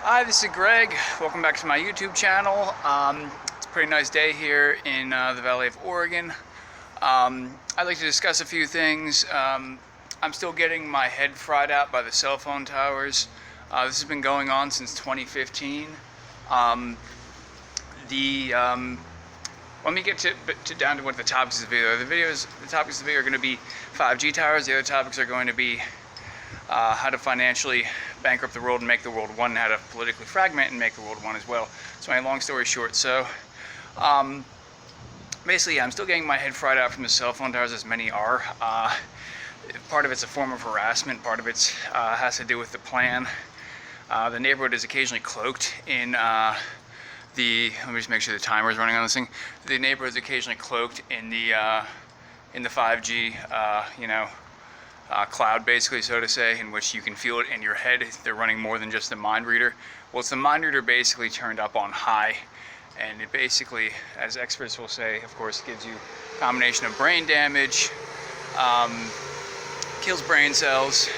Hi, this is Greg. Welcome back to my YouTube channel. It's a pretty nice day here in the Valley of Oregon. I'd like to discuss a few things. I'm still getting my head fried out by the cell phone towers. This has been going on since 2015. Let me get down to what the topics of the video are. The topics of the video are going to be 5G towers. The other topics are going to be how to financially bankrupt the world and make the world one, and how to politically fragment and make the world one as well. So my long story short, basically I'm still getting my head fried out from the cell phone towers, as many are. Part of it's a form of harassment, part of it has to do with the plan. The neighborhood is occasionally cloaked in let me just make sure the timer is running on this thing. The neighborhood is occasionally cloaked in the 5G, cloud, basically, so to say, in which you can feel it in your head. They're running more than just the mind reader. Well, it's the mind reader basically turned up on high, and it basically, as experts will say, of course, gives you a combination of brain damage, kills brain cells,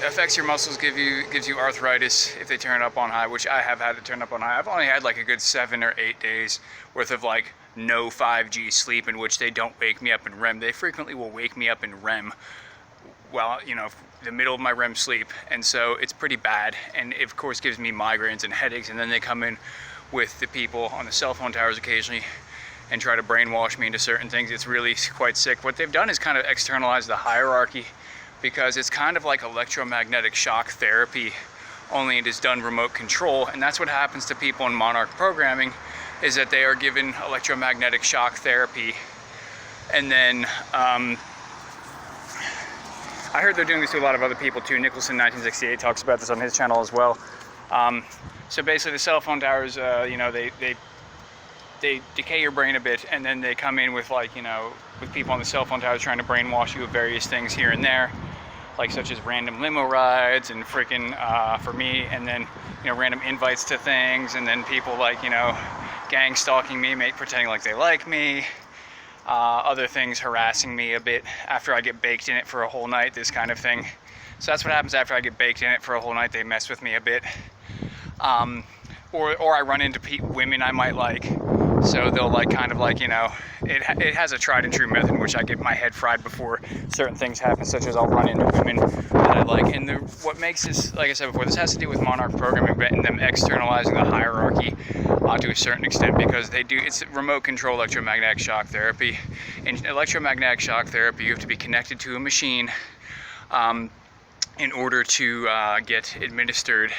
affects your muscles, gives you arthritis if they turn up on high, which I have had to turn up on high. I've only had like a good 7 or 8 days worth of like no 5G sleep in which they don't wake me up in REM. They frequently will wake me up in REM, well, the middle of my REM sleep, and so it's pretty bad, and it of course gives me migraines and headaches. And then they come in with the people on the cell phone towers occasionally and try to brainwash me into certain things. It's really quite sick. What they've done is kind of externalize the hierarchy, because it's kind of like electromagnetic shock therapy, only it is done remote control. And that's what happens to people in Monarch programming, is that they are given electromagnetic shock therapy, and then I heard they're doing this to a lot of other people too. Nicholson 1968 talks about this on his channel as well. So basically, the cell phone towers, they decay your brain a bit, and then they come in with with people on the cell phone towers trying to brainwash you with various things here and there, like such as random limo rides and freaking for me, and then random invites to things, and then people gang stalking me, pretending like they like me. Other things harassing me a bit after I get baked in it for a whole night, this kind of thing. So that's what happens after I get baked in it for a whole night. They mess with me a bit. Or I run into women I might like. So they'll it has a tried and true method in which I get my head fried before certain things happen, such as I'll run into women that I like. And what makes this, like I said before, this has to do with Monarch programming and them externalizing the hierarchy to a certain extent, because it's remote control electromagnetic shock therapy. In electromagnetic shock therapy, you have to be connected to a machine in order to get administered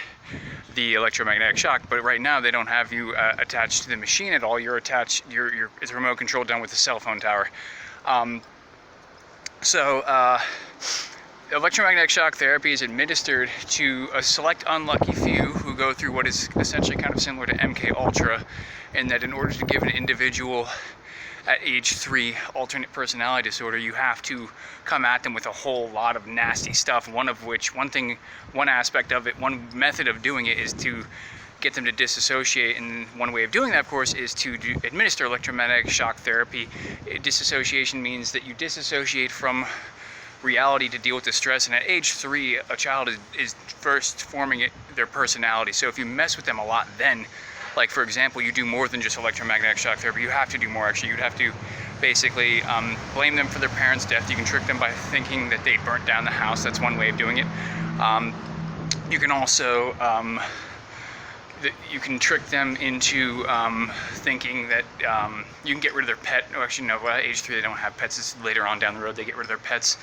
the electromagnetic shock. But right now they don't have you attached to the machine at all. You're attached. It's remote control done with the cell phone tower. Electromagnetic shock therapy is administered to a select unlucky few who go through what is essentially kind of similar to MK Ultra, in that in order to give an individual at age 3 alternate personality disorder, you have to come at them with a whole lot of nasty stuff. One aspect of it, one method of doing it, is to get them to disassociate, and one way of doing that, of course, is to administer electromagnetic shock therapy. Disassociation means that you disassociate from reality to deal with the stress, and at age 3 a child is first forming their personality. So if you mess with them a lot, then, like for example, you do more than just electromagnetic shock therapy. You have to do more, actually. You'd have to basically blame them for their parents' death. You can trick them by thinking that they burnt down the house. That's one way of doing it. You can also you can trick them into thinking that you can get rid of their pet. Oh, actually, no, at age 3 they don't have pets. It's later on down the road they get rid of their pets.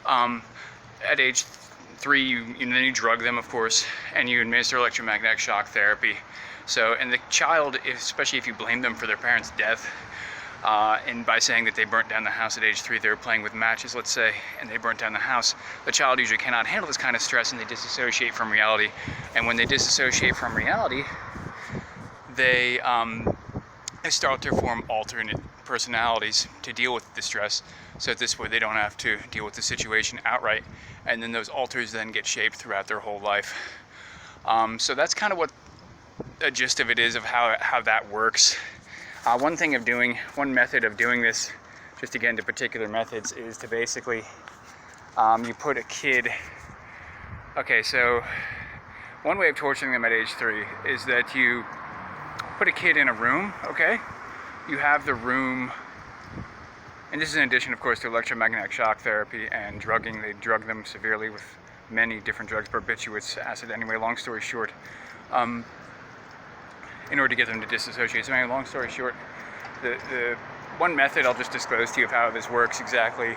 At age 3, then you drug them, of course, and you administer electromagnetic shock therapy. So, and the child, especially if you blame them for their parents' death, and by saying that they burnt down the house at age 3, they were playing with matches, let's say, and they burnt down the house, the child usually cannot handle this kind of stress, and they disassociate from reality. And when they disassociate from reality, they start to form alternate personalities to deal with the stress, so that this way they don't have to deal with the situation outright, and then those alters then get shaped throughout their whole life. So that's kind of what a gist of it is, of how that works. One method of doing this, just to get into particular methods, is to basically you put a kid. Okay, so one way of torturing them at age 3 is that you put a kid in a room, okay? You have the room, and this is in addition, of course, to electromagnetic shock therapy and drugging. They drug them severely with many different drugs, barbiturates, acid. Anyway, long story short, in order to get them to disassociate. So anyway, long story short, the one method I'll just disclose to you of how this works exactly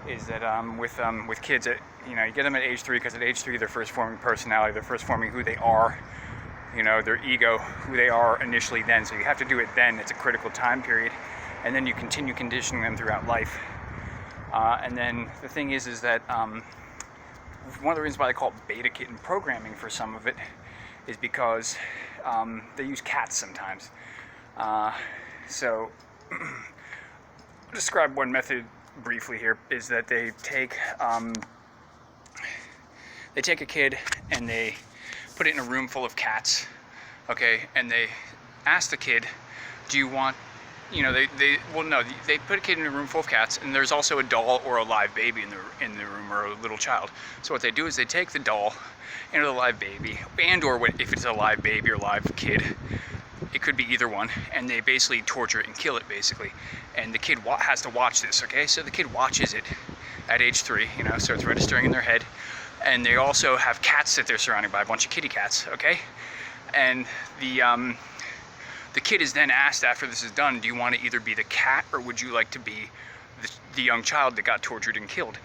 is that with kids, you get them at age 3, because at age 3 they're first forming personality, they're first forming who they are, their ego, who they are initially then. So you have to do it then. It's a critical time period, and then you continue conditioning them throughout life. And then the thing is that one of the reasons why they call it beta kitten programming for some of it is because they use cats sometimes. So I'll describe one method briefly here, is that they take a kid and they put it in a room full of cats, okay, and they ask the kid, do you want, they put a kid in a room full of cats, and there's also a doll or a live baby in the room, or a little child. So what they do is they take the doll and the live baby, or if it's a live baby or live kid, it could be either one, and they basically torture it and kill it, basically. And the kid has to watch this, okay? So the kid watches it at age 3, so it's registering in their head. And they also have cats that they're surrounded by, a bunch of kitty cats, okay? And the kid is then asked after this is done, do you want to either be the cat, or would you like to be the young child that got tortured and killed?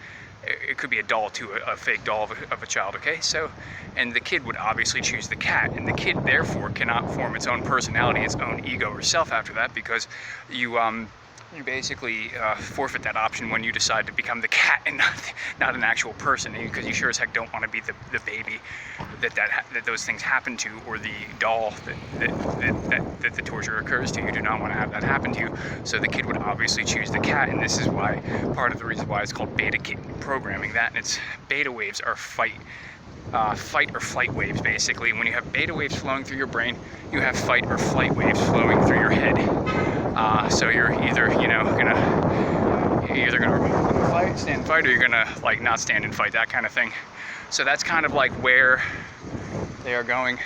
It could be a doll too, a fake doll of a child, okay? So, and the kid would obviously choose the cat, and the kid therefore cannot form its own personality, its own ego or self after that, because you basically forfeit that option when you decide to become the cat and not an actual person, because you sure as heck don't want to be the baby that those things happen to, or the doll that the torture occurs to. You do not want to have that happen to you. So the kid would obviously choose the cat, and this is why, part of the reason why it's called beta kitten programming. That, and its beta waves are fight or flight waves, basically. When you have beta waves flowing through your brain, you have fight or flight waves flowing through your head. So you're either gonna stand and fight, or you're gonna not stand and fight, that kind of thing. So that's kind of like where they are going.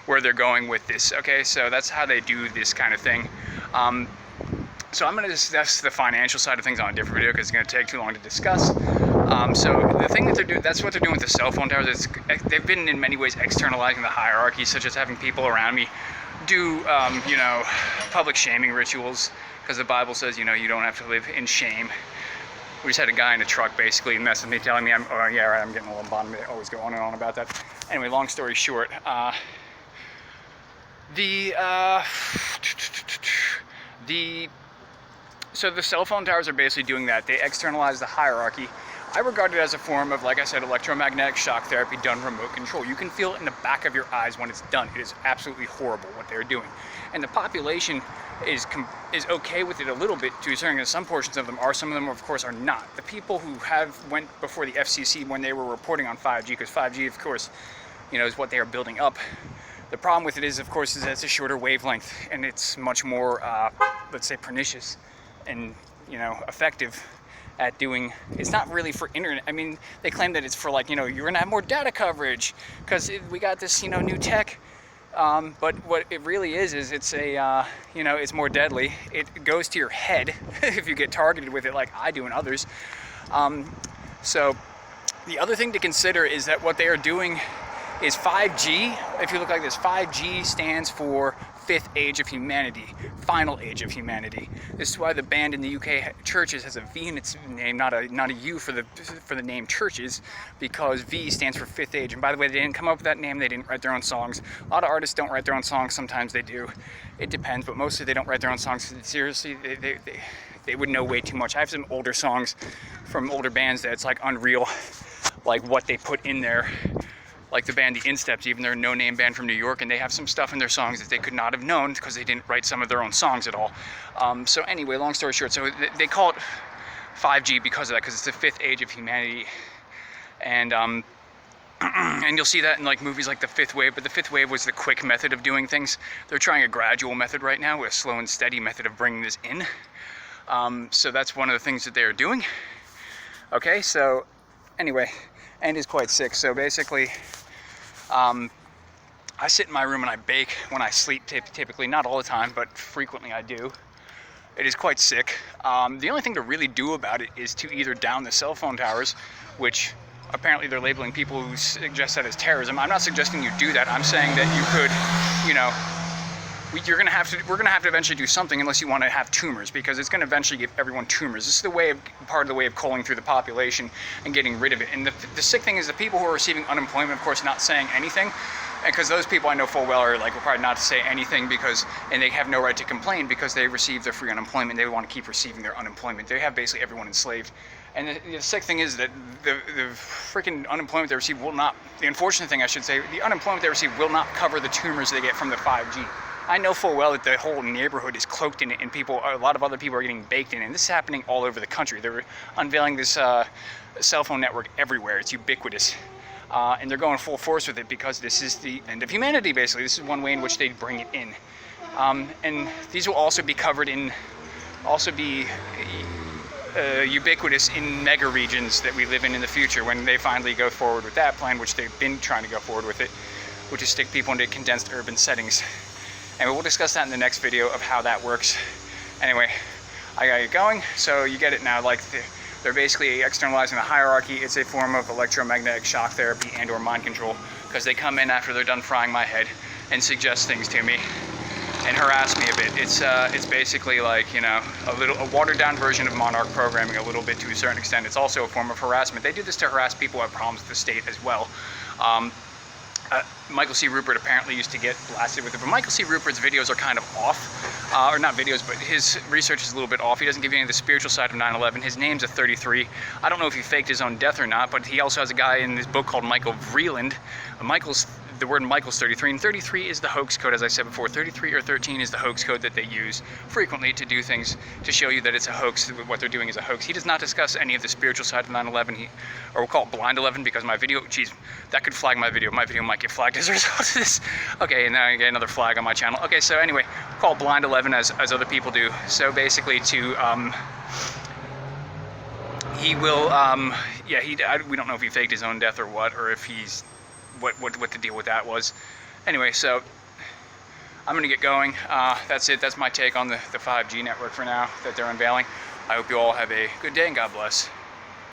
Where they're going with this. Okay, so that's how they do this kind of thing. So I'm going to discuss the financial side of things on a different video, because it's going to take too long to discuss. So the thing that they're doing, that's what they're doing with the cell phone towers. They've been in many ways externalizing the hierarchy, such as having people around me do, public shaming rituals, because the Bible says, you don't have to live in shame. We just had a guy in a truck basically mess with me, telling me I'm getting a little bottom. They always go on and on about that. Anyway, long story short, so the cell phone towers are basically doing that. They externalize the hierarchy. I regard it as a form of, like I said, electromagnetic shock therapy done remote control. You can feel it in the back of your eyes when it's done. It is absolutely horrible what they're doing. And the population is okay with it a little bit, to a certain extent. Some portions of them are, some of them of course are not. The people who went before the FCC when they were reporting on 5G, because 5G of course, is what they are building up. The problem with it is, of course, is that it's a shorter wavelength, and it's much more, let's say, pernicious and, effective at doing. It's not really for internet. I mean, they claim that it's for you're gonna have more data coverage because we got this, new tech. But what it really is it's a, it's more deadly. It goes to your head if you get targeted with it, like I do and others. So the other thing to consider is that what they are doing is 5G. If you look like this, 5G stands for fifth age of humanity, final age of humanity. This is why the band in the UK, Churches, has a V in its name, not a U for the name Churches, because V stands for fifth age. And by the way, they didn't come up with that name. They didn't write their own songs. A lot of artists don't write their own songs. Sometimes they do. It depends, but mostly they don't write their own songs. Seriously, they would know way too much. I have some older songs from older bands that's unreal, like what they put in there. Like the band The Insteps, even they're a no-name band from New York, and they have some stuff in their songs that they could not have known because they didn't write some of their own songs at all. So anyway, long story short, so they call it 5G because of that, because it's the fifth age of humanity. And and you'll see that in movies like The Fifth Wave, but The Fifth Wave was the quick method of doing things. They're trying a gradual method right now, a slow and steady method of bringing this in. So that's one of the things that they're doing. Okay, so anyway, and is quite sick. So basically, I sit in my room and I bake when I sleep, typically, not all the time, but frequently I do. It is quite sick. The only thing to really do about it is to either down the cell phone towers, which apparently they're labeling people who suggest that as terrorism. I'm not suggesting you do that. I'm saying that you could, you know, we're gonna have to eventually do something, unless you want to have tumors, because it's going to eventually give everyone tumors. This is part of the way of culling through the population and getting rid of it. And the sick thing is, the people who are receiving unemployment, of course, not saying anything, and because those people I know full well are like required not to say anything, and they have no right to complain because they receive their free unemployment. They want to keep receiving their unemployment. They have basically everyone enslaved. And the sick thing is that the freaking unemployment they receive will not, the unfortunate thing I should say, the unemployment they receive will not cover the tumors they get from the 5G. I know full well that the whole neighborhood is cloaked in it, and a lot of other people are getting baked in it. And this is happening all over the country. They're unveiling this cell phone network everywhere. It's ubiquitous. And they're going full force with it because this is the end of humanity, basically. This is one way in which they bring it in. And these will also be covered in, ubiquitous in mega regions that we live in the future, when they finally go forward with that plan, which they've been trying to go forward with it, which is stick people into condensed urban settings. And we'll discuss that in the next video of how that works. Anyway, I got it going, so you get it now. Like, they're basically externalizing the hierarchy. It's a form of electromagnetic shock therapy and/or mind control, because they come in after they're done frying my head and suggest things to me and harass me a bit. It's basically like, you know, a watered down version of monarch programming, a little bit to a certain extent. It's also a form of harassment. They do this to harass people who have problems with the state as well. Michael C. Rupert apparently used to get blasted with it, but Michael C. Rupert's videos are kind of off, or not videos, but his research is a little bit off. He doesn't give you any of the spiritual side of 9/11. His name's a 33. I don't know if he faked his own death or not, but he also has a guy in this book called Michael Vreeland. The word Michael's 33, and 33 is the hoax code, as I said before. 33 or 13 is the hoax code that they use frequently to do things, to show you that it's a hoax, what they're doing is a hoax. He does not discuss any of the spiritual side of 9/11, or we'll call it Blind 11, because my video, geez, that could flag my video. My video might get flagged as a result of this. Okay, and now I get another flag on my channel. Okay, so anyway, we'll call it Blind 11 as other people do. So basically he will, we don't know if he faked his own death or what, or if he's, what the deal with that was. Anyway, so I'm gonna get going. That's it. That's my take on the 5G network for now that they're unveiling. I hope you all have a good day, and God bless.